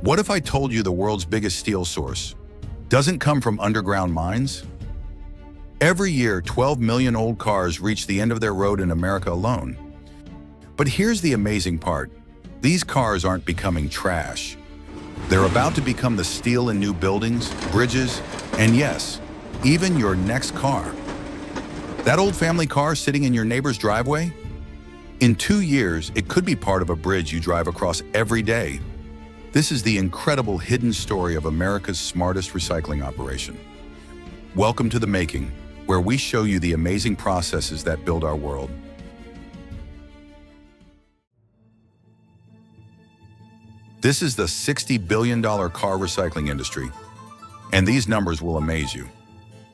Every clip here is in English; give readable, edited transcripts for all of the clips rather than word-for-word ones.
What if I told you the world's biggest steel source doesn't come from underground mines? Every year, 12 million old cars reach the end of their road in America alone. But here's the amazing part. These cars aren't becoming trash. They're about to become the steel in new buildings, bridges, and yes, even your next car. That old family car sitting in your neighbor's driveway? In 2 years, it could be part of a bridge you drive across every day. This is the incredible hidden story of America's smartest recycling operation. Welcome to The Making, where we show you the amazing processes that build our world. This is the $60 billion car recycling industry, and these numbers will amaze you.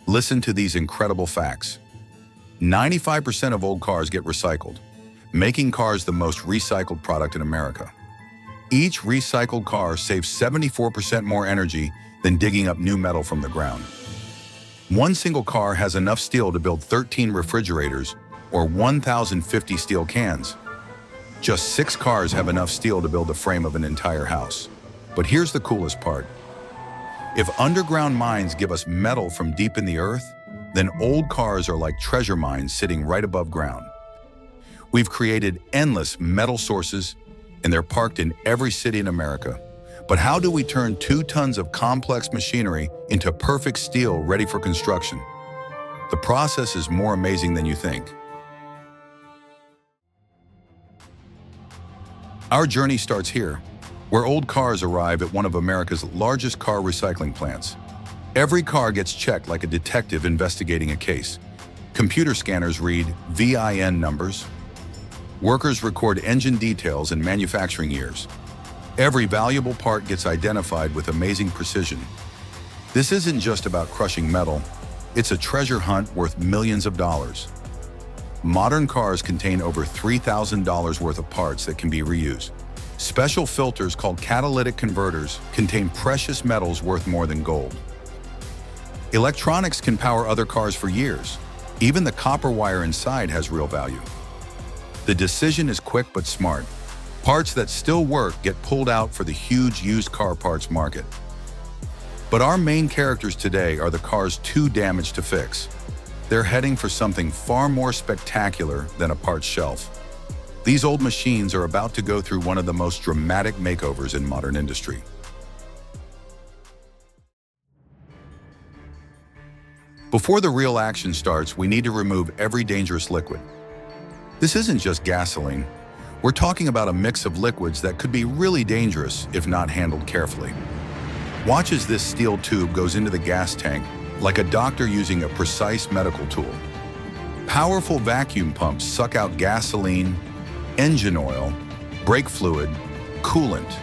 Listen to these incredible facts. 95% of old cars get recycled, making cars the most recycled product in America. Each recycled car saves 74% more energy than digging up new metal from the ground. One single car has enough steel to build 13 refrigerators or 1,050 steel cans. Just 6 cars have enough steel to build the frame of an entire house. But here's the coolest part. If underground mines give us metal from deep in the earth, then old cars are like treasure mines sitting right above ground. We've created endless metal sources, and they're parked in every city in America. But how do we turn 2 tons of complex machinery into perfect steel ready for construction? The process is more amazing than you think. Our journey starts here, where old cars arrive at one of America's largest car recycling plants. Every car gets checked like a detective investigating a case. Computer scanners read VIN numbers. Workers record engine details and manufacturing years. Every valuable part gets identified with amazing precision. This isn't just about crushing metal, it's a treasure hunt worth millions of dollars. Modern cars contain over $3,000 worth of parts that can be reused. Special filters called catalytic converters contain precious metals worth more than gold. Electronics can power other cars for years. Even the copper wire inside has real value. The decision is quick but smart. Parts that still work get pulled out for the huge used car parts market. But our main characters today are the cars too damaged to fix. They're heading for something far more spectacular than a parts shelf. These old machines are about to go through one of the most dramatic makeovers in modern industry. Before the real action starts, we need to remove every dangerous liquid. This isn't just gasoline. We're talking about a mix of liquids that could be really dangerous if not handled carefully. Watch as this steel tube goes into the gas tank like a doctor using a precise medical tool. Powerful vacuum pumps suck out gasoline, engine oil, brake fluid, coolant,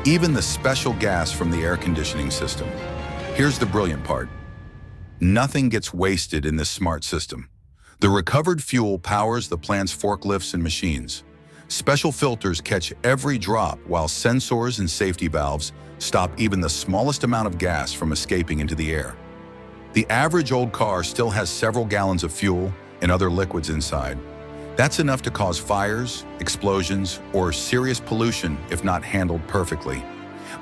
even the special gas from the air conditioning system. Here's the brilliant part. Nothing gets wasted in this smart system. The recovered fuel powers the plant's forklifts and machines. Special filters catch every drop while sensors and safety valves stop even the smallest amount of gas from escaping into the air. The average old car still has several gallons of fuel and other liquids inside. That's enough to cause fires, explosions, or serious pollution if not handled perfectly.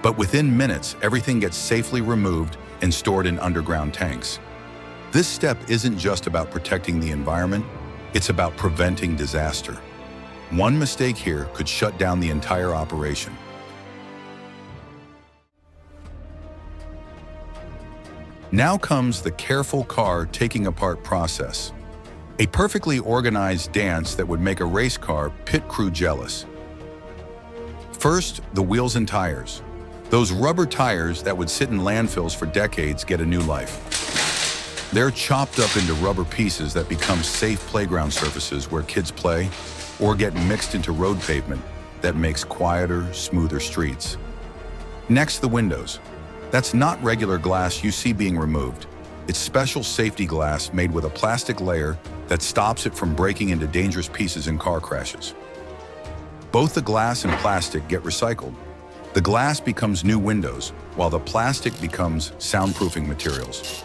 But within minutes, everything gets safely removed and stored in underground tanks. This step isn't just about protecting the environment, it's about preventing disaster. One mistake here could shut down the entire operation. Now comes the careful car taking apart process. A perfectly organized dance that would make a race car pit crew jealous. First, the wheels and tires. Those rubber tires that would sit in landfills for decades get a new life. They're chopped up into rubber pieces that become safe playground surfaces where kids play, or get mixed into road pavement that makes quieter, smoother streets. Next, the windows. That's not regular glass you see being removed. It's special safety glass made with a plastic layer that stops it from breaking into dangerous pieces in car crashes. Both the glass and plastic get recycled. The glass becomes new windows, while the plastic becomes soundproofing materials.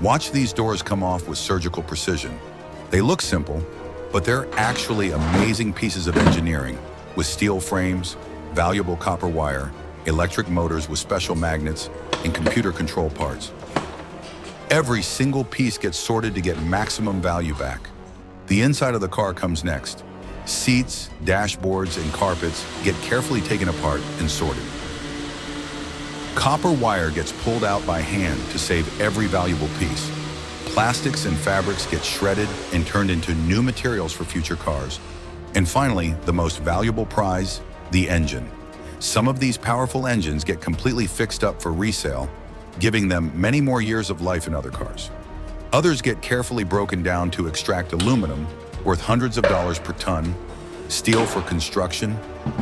Watch these doors come off with surgical precision. They look simple, but they're actually amazing pieces of engineering with steel frames, valuable copper wire, electric motors with special magnets, and computer control parts. Every single piece gets sorted to get maximum value back. The inside of the car comes next. Seats, dashboards, and carpets get carefully taken apart and sorted. Copper wire gets pulled out by hand to save every valuable piece. Plastics and fabrics get shredded and turned into new materials for future cars. And finally, the most valuable prize, the engine. Some of these powerful engines get completely fixed up for resale, giving them many more years of life in other cars. Others get carefully broken down to extract aluminum, worth hundreds of dollars per ton, steel for construction,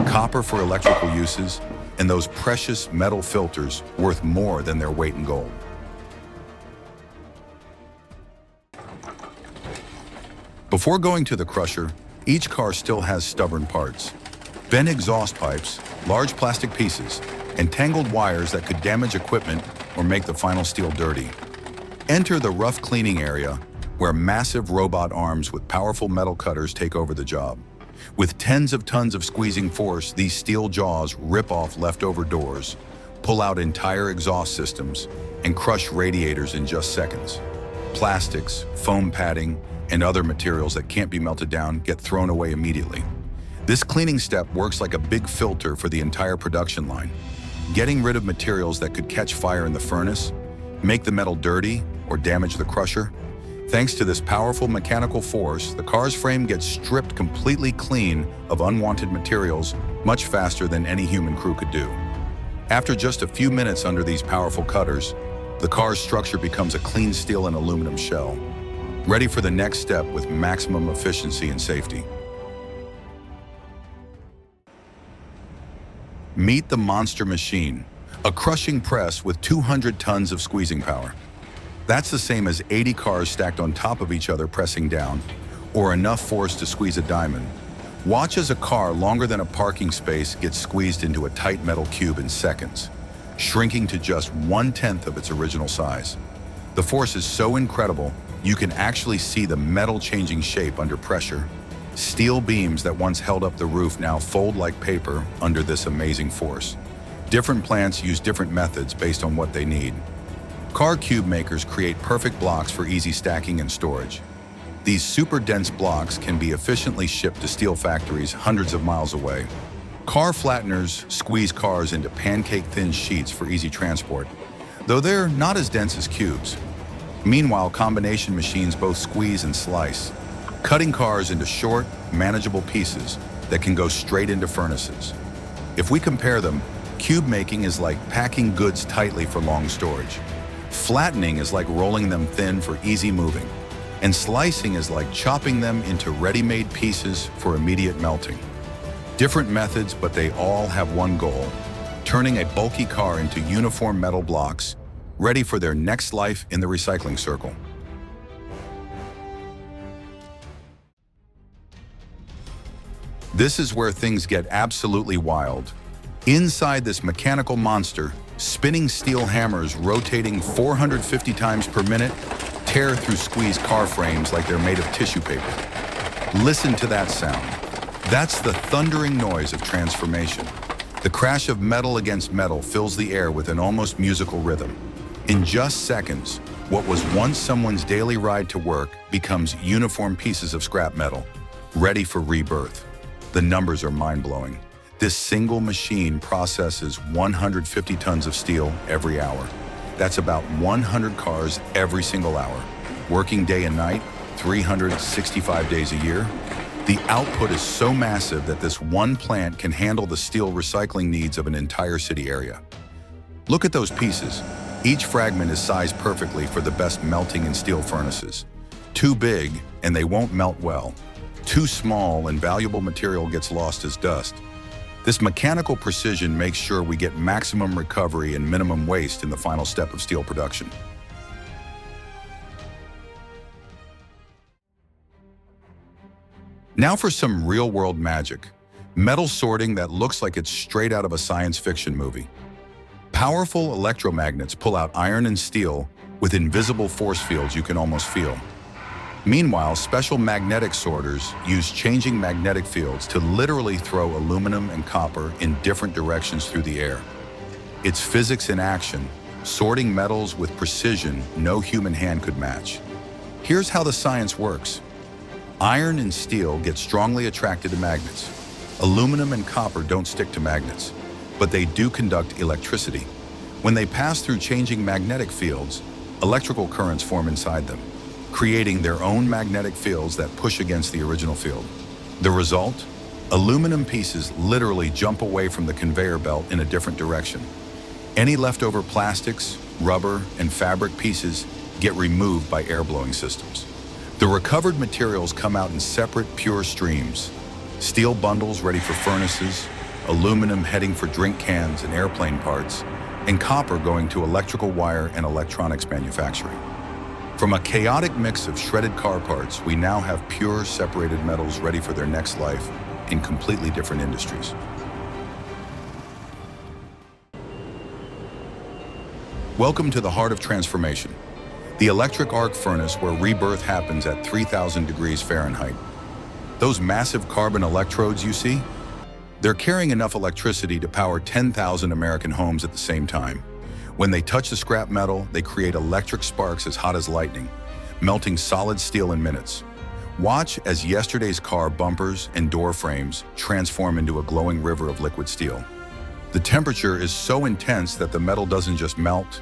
copper for electrical uses, and those precious metal filters worth more than their weight in gold. Before going to the crusher, each car still has stubborn parts. Bent exhaust pipes, large plastic pieces, and tangled wires that could damage equipment or make the final steel dirty. Enter the rough cleaning area, where massive robot arms with powerful metal cutters take over the job. With tens of tons of squeezing force, these steel jaws rip off leftover doors, pull out entire exhaust systems, and crush radiators in just seconds. Plastics, foam padding, and other materials that can't be melted down get thrown away immediately. This cleaning step works like a big filter for the entire production line, getting rid of materials that could catch fire in the furnace, make the metal dirty, or damage the crusher. Thanks to this powerful mechanical force, the car's frame gets stripped completely clean of unwanted materials much faster than any human crew could do. After just a few minutes under these powerful cutters, the car's structure becomes a clean steel and aluminum shell, ready for the next step with maximum efficiency and safety. Meet the monster machine, a crushing press with 200 tons of squeezing power. That's the same as 80 cars stacked on top of each other pressing down, or enough force to squeeze a diamond. Watch as a car longer than a parking space gets squeezed into a tight metal cube in seconds, shrinking to just 1/10 of its original size. The force is so incredible, you can actually see the metal changing shape under pressure. Steel beams that once held up the roof now fold like paper under this amazing force. Different plants use different methods based on what they need. Car cube makers create perfect blocks for easy stacking and storage. These super dense blocks can be efficiently shipped to steel factories hundreds of miles away. Car flatteners squeeze cars into pancake-thin sheets for easy transport, though they're not as dense as cubes. Meanwhile, combination machines both squeeze and slice, cutting cars into short, manageable pieces that can go straight into furnaces. If we compare them, cube making is like packing goods tightly for long storage. Flattening is like rolling them thin for easy moving, and slicing is like chopping them into ready-made pieces for immediate melting. Different methods, but they all have one goal: turning a bulky car into uniform metal blocks, ready for their next life in the recycling circle. This is where things get absolutely wild. Inside this mechanical monster, spinning steel hammers rotating 450 times per minute tear through squeezed car frames like they're made of tissue paper. Listen to that sound. That's the thundering noise of transformation. The crash of metal against metal fills the air with an almost musical rhythm. In just seconds, what was once someone's daily ride to work becomes uniform pieces of scrap metal, ready for rebirth. The numbers are mind-blowing. This single machine processes 150 tons of steel every hour. That's about 100 cars every single hour. Working day and night, 365 days a year. The output is so massive that this one plant can handle the steel recycling needs of an entire city area. Look at those pieces. Each fragment is sized perfectly for the best melting in steel furnaces. Too big, and they won't melt well. Too small, and valuable material gets lost as dust. This mechanical precision makes sure we get maximum recovery and minimum waste in the final step of steel production. Now for some real-world magic. Metal sorting that looks like it's straight out of a science fiction movie. Powerful electromagnets pull out iron and steel with invisible force fields you can almost feel. Meanwhile, special magnetic sorters use changing magnetic fields to literally throw aluminum and copper in different directions through the air. It's physics in action, sorting metals with precision no human hand could match. Here's how the science works. Iron and steel get strongly attracted to magnets. Aluminum and copper don't stick to magnets, but they do conduct electricity. When they pass through changing magnetic fields, electrical currents form inside them, creating their own magnetic fields that push against the original field. The result? Aluminum pieces literally jump away from the conveyor belt in a different direction. Any leftover plastics, rubber, and fabric pieces get removed by air-blowing systems. The recovered materials come out in separate, pure streams. Steel bundles ready for furnaces, aluminum heading for drink cans and airplane parts, and copper going to electrical wire and electronics manufacturing. From a chaotic mix of shredded car parts, we now have pure, separated metals ready for their next life in completely different industries. Welcome to the heart of transformation, the electric arc furnace where rebirth happens at 3,000 degrees Fahrenheit. Those massive carbon electrodes you see? They're carrying enough electricity to power 10,000 American homes at the same time. When they touch the scrap metal, they create electric sparks as hot as lightning, melting solid steel in minutes. Watch as yesterday's car bumpers and door frames transform into a glowing river of liquid steel. The temperature is so intense that the metal doesn't just melt,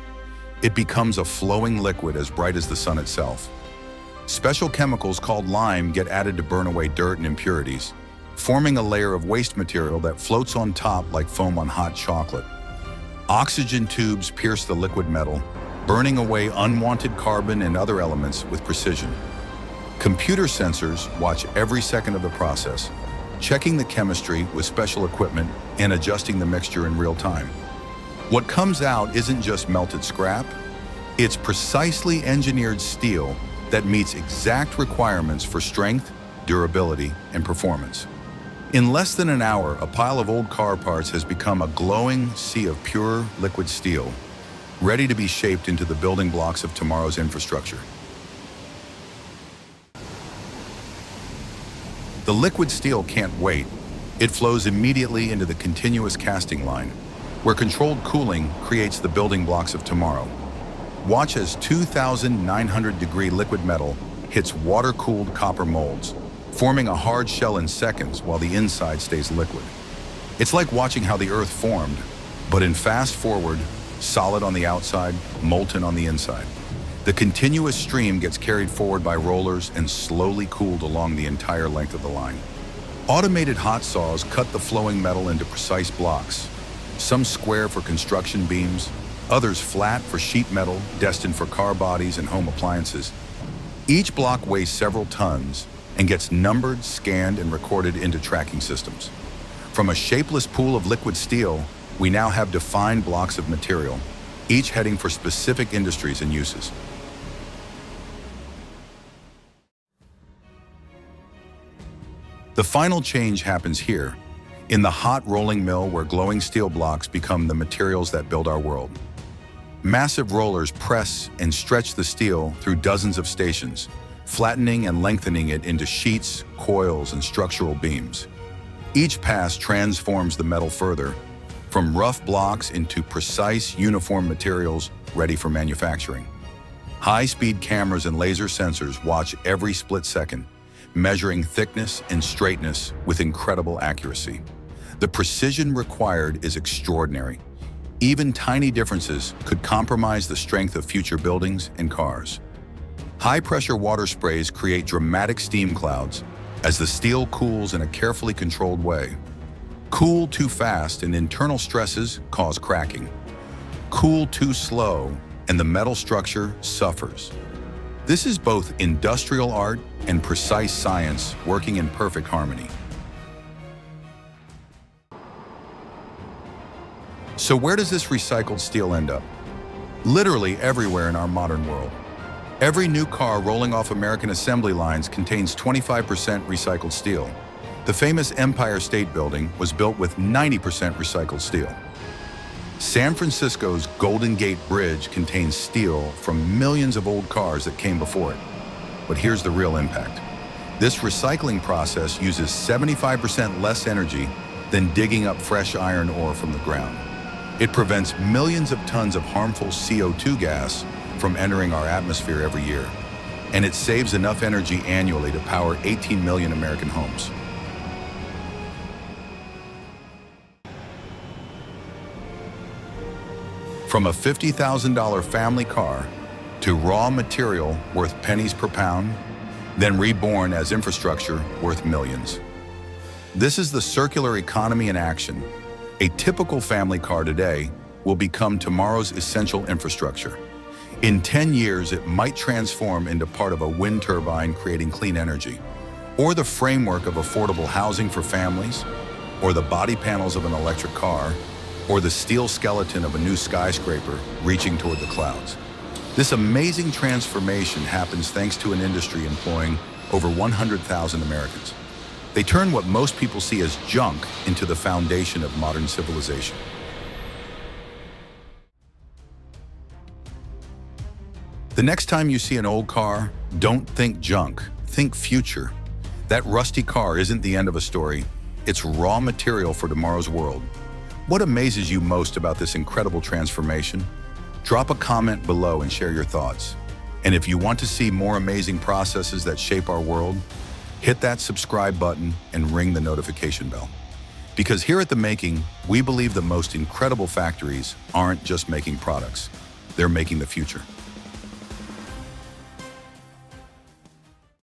it becomes a flowing liquid as bright as the sun itself. Special chemicals called lime get added to burn away dirt and impurities, forming a layer of waste material that floats on top like foam on hot chocolate. Oxygen tubes pierce the liquid metal, burning away unwanted carbon and other elements with precision. Computer sensors watch every second of the process, checking the chemistry with special equipment and adjusting the mixture in real time. What comes out isn't just melted scrap, it's precisely engineered steel that meets exact requirements for strength, durability, and performance. In less than an hour, a pile of old car parts has become a glowing sea of pure liquid steel, ready to be shaped into the building blocks of tomorrow's infrastructure. The liquid steel can't wait. It flows immediately into the continuous casting line, where controlled cooling creates the building blocks of tomorrow. Watch as 2,900-degree liquid metal hits water-cooled copper molds, forming a hard shell in seconds while the inside stays liquid. It's like watching how the Earth formed, but in fast forward, solid on the outside, molten on the inside. The continuous stream gets carried forward by rollers and slowly cooled along the entire length of the line. Automated hot saws cut the flowing metal into precise blocks, some square for construction beams, others flat for sheet metal destined for car bodies and home appliances. Each block weighs several tons and gets numbered, scanned, and recorded into tracking systems. From a shapeless pool of liquid steel, we now have defined blocks of material, each heading for specific industries and uses. The final change happens here, in the hot rolling mill where glowing steel blocks become the materials that build our world. Massive rollers press and stretch the steel through dozens of stations, flattening and lengthening it into sheets, coils, and structural beams. Each pass transforms the metal further, from rough blocks into precise, uniform materials ready for manufacturing. High-speed cameras and laser sensors watch every split second, measuring thickness and straightness with incredible accuracy. The precision required is extraordinary. Even tiny differences could compromise the strength of future buildings and cars. High-pressure water sprays create dramatic steam clouds as the steel cools in a carefully controlled way. Cool too fast and internal stresses cause cracking. Cool too slow and the metal structure suffers. This is both industrial art and precise science working in perfect harmony. So where does this recycled steel end up? Literally everywhere in our modern world. Every new car rolling off American assembly lines contains 25% recycled steel. The famous Empire State Building was built with 90% recycled steel. San Francisco's Golden Gate Bridge contains steel from millions of old cars that came before it. But here's the real impact. This recycling process uses 75% less energy than digging up fresh iron ore from the ground. It prevents millions of tons of harmful CO2 gas from entering our atmosphere every year, and it saves enough energy annually to power 18 million American homes. From a $50,000 family car to raw material worth pennies per pound, then reborn as infrastructure worth millions. This is the circular economy in action. A typical family car today will become tomorrow's essential infrastructure. In 10 years, it might transform into part of a wind turbine creating clean energy, or the framework of affordable housing for families, or the body panels of an electric car, or the steel skeleton of a new skyscraper reaching toward the clouds. This amazing transformation happens thanks to an industry employing over 100,000 Americans. They turn what most people see as junk into the foundation of modern civilization. The next time you see an old car, don't think junk, think future. That rusty car isn't the end of a story. It's raw material for tomorrow's world. What amazes you most about this incredible transformation? Drop a comment below and share your thoughts. And if you want to see more amazing processes that shape our world, hit that subscribe button and ring the notification bell. Because here at The Making, we believe the most incredible factories aren't just making products, they're making the future.